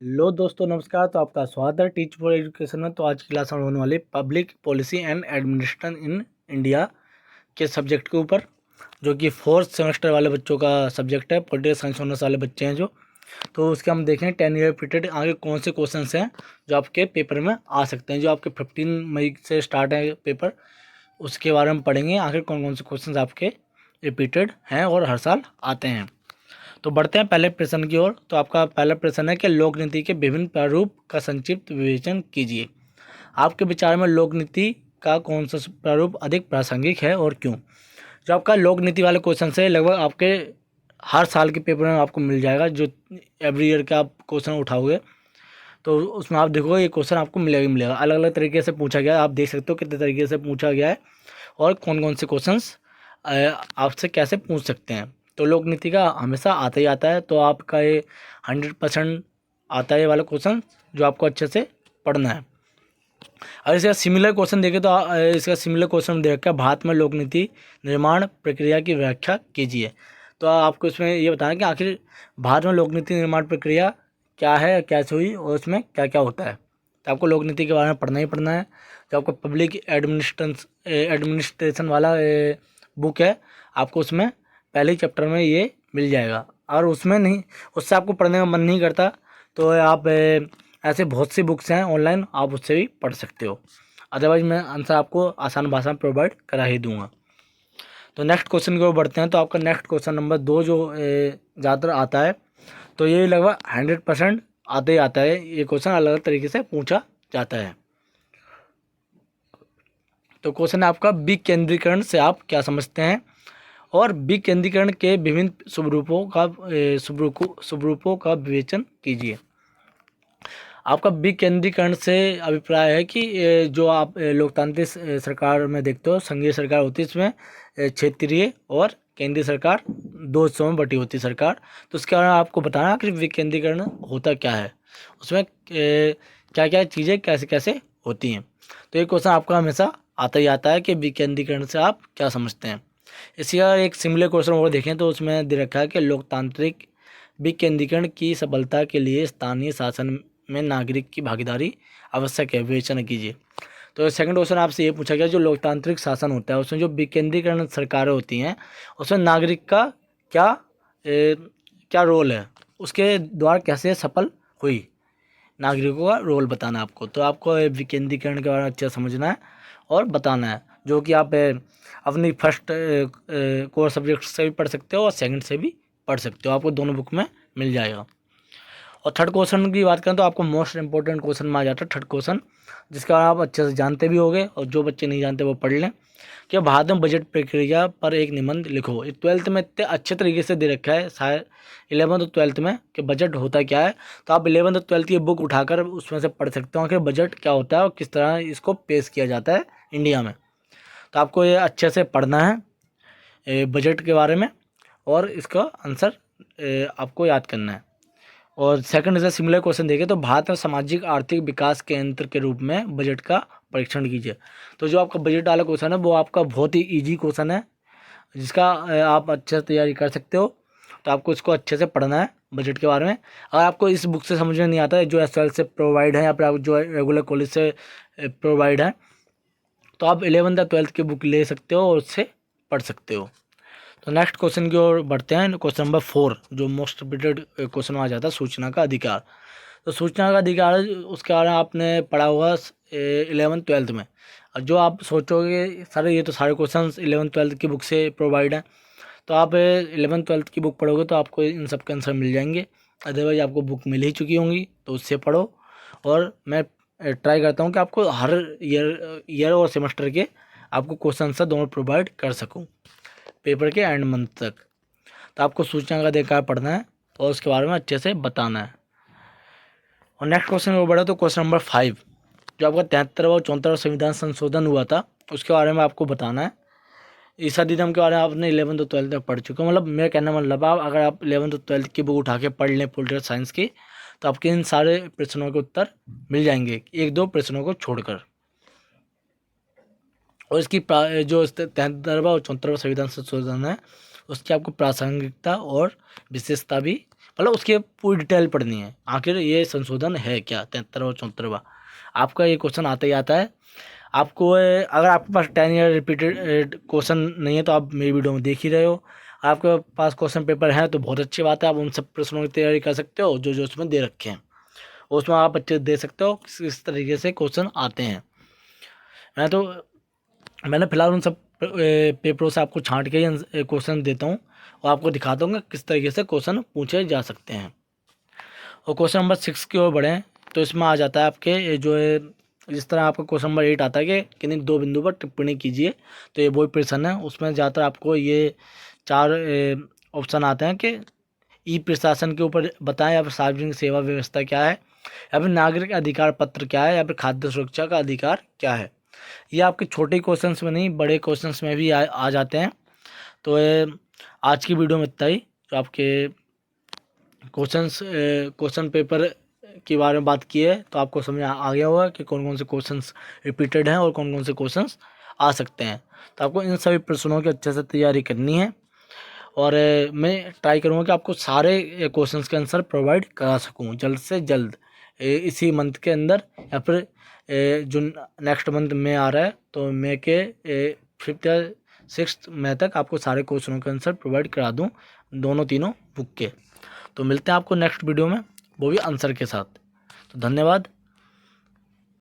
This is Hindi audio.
लो दोस्तों नमस्कार। तो आपका स्वागत है टीच फॉर एजुकेशन में। तो आज की क्लास में होने वाली public policy and administration in India के सब्जेक्ट के ऊपर, जो कि फोर्थ सेमेस्टर वाले बच्चों का सब्जेक्ट है। पॉलिटिकल साइंस ऑनर्स वाले बच्चे हैं जो, तो उसके हम देखें 10 ईयर रिपीटेड आगे कौन से क्वेश्चन हैं जो आपके पेपर में आ सकते हैं। जो आपके 15 मई से स्टार्ट है पेपर, उसके बारे में पढ़ेंगे आखिर कौन कौन से क्वेश्चन आपके रिपीटेड हैं और हर साल आते हैं। तो बढ़ते हैं पहले प्रश्न की ओर। तो आपका पहला प्रश्न है कि लोक नीति के विभिन्न प्रारूप का संक्षिप्त विवेचन कीजिए। आपके विचार में लोक नीति का कौन सा प्रारूप अधिक प्रासंगिक है और क्यों? जो आपका लोक नीति वाले क्वेश्चन से लगभग आपके हर साल के पेपर में आपको मिल जाएगा। जो एवरी ईयर का आप क्वेश्चन उठाओगे तो उसमें आप देखोगे ये क्वेश्चन आपको मिलेगा ही मिलेगा। अलग अलग तरीके से पूछा गया है, आप देख सकते हो कितने तरीके से पूछा गया है और कौन कौन से क्वेश्चंस आपसे कैसे पूछ सकते हैं। तो लोक नीति का हमेशा आता ही आता है। तो आपका ये 100% आता है ये वाला क्वेश्चन, जो आपको अच्छे से पढ़ना है। और इसका सिमिलर क्वेश्चन देखें तो इसका सिमिलर क्वेश्चन देख कर भारत में लोक नीति निर्माण प्रक्रिया की व्याख्या कीजिए। तो आपको इसमें ये बताना कि आखिर भारत में लोक नीति निर्माण प्रक्रिया क्या है, कैसे हुई और उसमें क्या क्या होता है। तो आपको लोक नीति के बारे में पढ़ना ही पढ़ना है। जो आपको पब्लिक एडमिनिस्ट्रेशन वाला बुक है, आपको उसमें पहले ही चैप्टर में ये मिल जाएगा। और उसमें नहीं, उससे आपको पढ़ने का मन नहीं करता तो आप ऐसे बहुत सी बुक्स हैं ऑनलाइन, आप उससे भी पढ़ सकते हो। अदरवाइज मैं आंसर आपको आसान भाषा में प्रोवाइड करा ही दूंगा। तो नेक्स्ट क्वेश्चन की ओर बढ़ते हैं। तो आपका नेक्स्ट क्वेश्चन नंबर 2 जो ज़्यादातर आता है, तो ये लगभग 100% आते ही आता है। ये क्वेश्चन अलग अलग तरीके से पूछा जाता है। तो क्वेश्चन है आपका विकेंद्रीकरण से आप क्या समझते हैं और विकेंद्रीकरण के विभिन्न स्वरूपों का विवेचन कीजिए। आपका विकेंद्रीकरण से अभिप्राय है कि जो आप लोकतांत्रिक सरकार में देखते हो, संघीय सरकार होती है, इसमें क्षेत्रीय और केंद्रीय सरकार दो हिस्सों में बटी होती है सरकार। तो उसके बारे में आपको बताना कि विकेंद्रीकरण होता क्या है, उसमें क्या क्या चीज़ें कैसे कैसे होती हैं। तो ये क्वेश्चन आपका हमेशा आता ही आता है कि विकेंद्रीकरण से आप क्या समझते हैं। इसी का एक सिमिलर क्वेश्चन और देखें तो उसमें दे रखा है कि लोकतांत्रिक विकेंद्रीकरण की सफलता के लिए स्थानीय शासन में नागरिक की भागीदारी आवश्यक है, विवेचना कीजिए। तो सेकंड क्वेश्चन आपसे ये पूछा गया, जो लोकतांत्रिक शासन होता है उसमें जो विकेंद्रीकरण सरकारें होती हैं उसमें नागरिक का क्या क्या रोल है, उसके द्वारा कैसे सफल हुई, नागरिकों का रोल बताना है आपको। तो आपको विकेंद्रीकरण के बारे में अच्छा समझना है और बताना है, जो कि आप अपनी फर्स्ट कोर सब्जेक्ट से भी पढ़ सकते हो और सेकंड से भी पढ़ सकते हो, आपको दोनों बुक में मिल जाएगा। और थर्ड क्वेश्चन की बात करें तो आपको मोस्ट इंपॉर्टेंट क्वेश्चन में आ जाता है थर्ड क्वेश्चन, जिसका आप अच्छे से जानते भी होंगे और जो बच्चे नहीं जानते वो पढ़ लें कि भारत में बजट प्रक्रिया पर एक निबंध लिखो। ये 12th में इतने अच्छे तरीके से दे रखा है, शायद 11th और 12th में, कि बजट होता क्या है। तो आप 11th और 12th की बुक उठाकर उसमें से पढ़ सकते हो कि बजट क्या होता है और किस तरह इसको पेश किया जाता है इंडिया में। तो आपको ये अच्छे से पढ़ना है बजट के बारे में और इसका आंसर आपको याद करना है। और सेकंड इसे सिमिलर क्वेश्चन देखें तो भारत में सामाजिक आर्थिक विकास के यंत्र के रूप में बजट का परीक्षण कीजिए। तो जो आपका बजट वाला क्वेश्चन है वो आपका बहुत ही इजी क्वेश्चन है, जिसका आप अच्छे से तैयारी कर सकते हो। तो आपको इसको अच्छे से पढ़ना है बजट के बारे में। अगर आपको इस बुक से समझ में नहीं आता है, जो एसएल से प्रोवाइड है या फिर आप जो रेगुलर कॉलेज से प्रोवाइड है, तो आप 11th या 12th की बुक ले सकते हो और उससे पढ़ सकते हो। तो नेक्स्ट क्वेश्चन की ओर बढ़ते हैं। क्वेश्चन नंबर 4 जो मोस्ट रिपीटेड क्वेश्चन आ जाता है, सूचना का अधिकार। तो सूचना का अधिकार उसके बारे में आपने पढ़ा होगा 11th 12th में। और जो आप सोचोगे सर ये तो सारे क्वेश्चन 11th 12th की बुक से प्रोवाइड हैं, तो आप 11th 12th की बुक पढ़ोगे तो आपको इन सब के आंसर मिल जाएंगे। अदरवाइज आपको बुक मिल ही चुकी होंगी तो उससे पढ़ो। और मैं ट्राई करता हूँ कि आपको हर ईयर और सेमेस्टर के आपको क्वेश्चन आंसर दोनों प्रोवाइड कर सकूँ पेपर के एंड मंथ तक। तो आपको सूचना का अधिकार पढ़ना है और उसके बारे में अच्छे से बताना है। और नेक्स्ट क्वेश्चन वो बढ़ा तो क्वेश्चन नंबर 5 जो आपका 73वां और 74वां संविधान संशोधन हुआ था उसके बारे में आपको बताना है। इस अधिनियम के बारे में आपने 11th और 12th में पढ़ चुके हो, मतलब मेरा कहना मतलब आप अगर आप 11th और 12th की बुक उठा के पढ़ लें पॉलिटिकल साइंस की, तो आपके इन सारे प्रश्नों के उत्तर मिल जाएंगे, एक दो प्रश्नों को छोड़कर। और इसकी जो 73वां और 74वां संविधान संशोधन है उसकी आपको प्रासंगिकता और विशेषता भी, मतलब उसकी पूरी डिटेल पढ़नी है, आखिर ये संशोधन है क्या 73 और 74वां। आपका ये क्वेश्चन आता ही आता है। आपको अगर आपके पास 10 ईयर रिपीटेड क्वेश्चन नहीं है तो आप मेरी वीडियो में देख ही रहे हो। आपके पास क्वेश्चन पेपर है तो बहुत अच्छी बात है, आप उन सब प्रश्नों की तैयारी कर सकते हो जो जो उसमें दे रखे हैं, उसमें आप अच्छे दे सकते हो किस तरीके से क्वेश्चन आते हैं। मैंने फिलहाल उन सब पेपरों से आपको छांट के क्वेश्चन देता हूँ और आपको दिखाता हूँ कि किस तरीके से क्वेश्चन पूछे जा सकते हैं। और क्वेश्चन नंबर 6 की ओर बढ़ें तो इसमें आ जाता है आपके जो है, जिस तरह आपका क्वेश्चन नंबर 8 आता है कि किन्हीं 2 बिंदु पर टिप्पणी कीजिए, तो ये वही प्रश्न है। उसमें ज़्यादातर आपको ये 4 ऑप्शन आते हैं कि ई प्रशासन के ऊपर बताएं, या फिर सार्वजनिक सेवा व्यवस्था क्या है, या फिर नागरिक अधिकार पत्र क्या है, या फिर खाद्य सुरक्षा का अधिकार क्या है। ये आपके छोटे क्वेश्चंस में नहीं, बड़े क्वेश्चंस में भी आ जाते हैं। तो आज की वीडियो में इतना ही। जो आपके क्वेश्चन पेपर के बारे में बात की है तो आपको समझ आ गया होगा कि कौन कौन से क्वेश्चंस रिपीटेड हैं और कौन कौन से क्वेश्चंस आ सकते हैं। तो आपको इन सभी प्रश्नों की अच्छे से तैयारी करनी है और मैं ट्राई करूँगा कि आपको सारे क्वेश्चंस के आंसर प्रोवाइड करा सकूँ जल्द से जल्द, इसी मंथ के अंदर, या फिर जो नेक्स्ट मंथ में आ रहा है तो मई के 5 या 6 मई तक आपको सारे क्वेश्चनों के आंसर प्रोवाइड करा दूँ, दोनों तीनों बुक के। तो मिलते हैं आपको नेक्स्ट वीडियो में, वो भी आंसर के साथ। तो धन्यवाद।